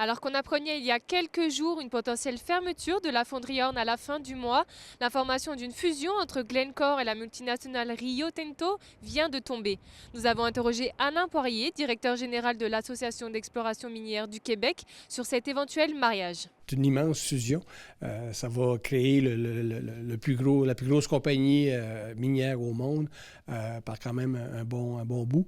Alors qu'on apprenait il y a quelques jours une potentielle fermeture de la fonderie Horn à la fin du mois, l'information d'une fusion entre Glencore et la multinationale Rio Tinto vient de tomber. Nous avons interrogé Alain Poirier, directeur général de l'Association d'exploration minière du Québec, sur cet éventuel mariage. C'est une immense fusion. Ça va créer la plus grosse compagnie minière au monde par quand même un bon bout.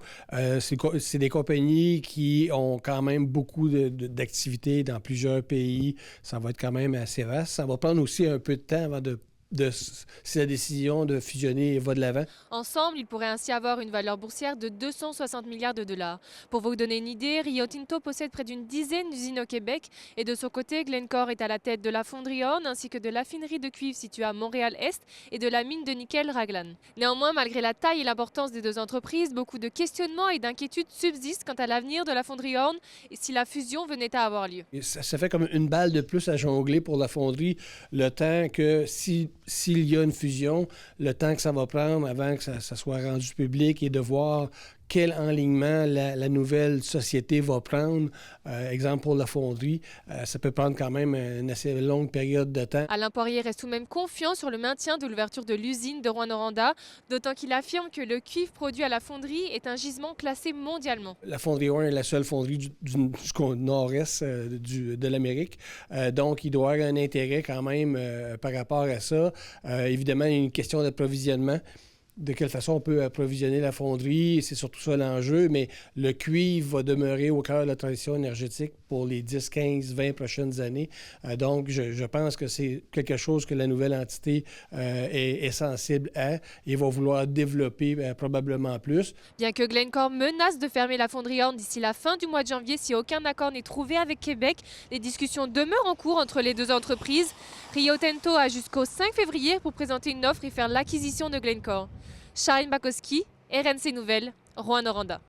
C'est des compagnies qui ont quand même beaucoup d'activités dans plusieurs pays. Ça va être quand même assez vaste. Ça va prendre aussi un peu de temps avant si la décision de fusionner va de l'avant. Ensemble, ils pourraient ainsi avoir une valeur boursière de 260 milliards de dollars. Pour vous donner une idée, Rio Tinto possède près d'une dizaine d'usines au Québec et de son côté, Glencore est à la tête de la fonderie Horn ainsi que de l'affinerie de cuivre située à Montréal-Est et de la mine de nickel Raglan. Néanmoins, malgré la taille et l'importance des deux entreprises, beaucoup de questionnements et d'inquiétudes subsistent quant à l'avenir de la fonderie Horn et si la fusion venait à avoir lieu. Et ça fait comme une balle de plus à jongler pour la fonderie, le temps que s'il y a une fusion, le temps que ça va prendre avant que ça soit rendu public et de voir quel enlignement la nouvelle société va prendre. Exemple pour la fonderie, ça peut prendre quand même une assez longue période de temps. Alain Poirier reste tout de même confiant sur le maintien de l'ouverture de l'usine de Rouyn-Noranda, d'autant qu'il affirme que le cuivre produit à la fonderie est un gisement classé mondialement. La fonderie Horn est la seule fonderie du nord-est de l'Amérique. Donc, il doit y avoir un intérêt quand même par rapport à ça. Évidemment, il y a une question d'approvisionnement. De quelle façon on peut approvisionner la fonderie, c'est surtout ça l'enjeu, mais le cuivre va demeurer au cœur de la transition énergétique pour les 10, 15, 20 prochaines années. Donc, je pense que c'est quelque chose que la nouvelle entité est sensible à et va vouloir développer probablement plus. Bien que Glencore menace de fermer la fonderie Horn d'ici la fin du mois de janvier si aucun accord n'est trouvé avec Québec, les discussions demeurent en cours entre les deux entreprises. Rio Tinto a jusqu'au 5 février pour présenter une offre et faire l'acquisition de Glencore. Charline Bakowski, RNC Nouvelles, Rouyn-Noranda.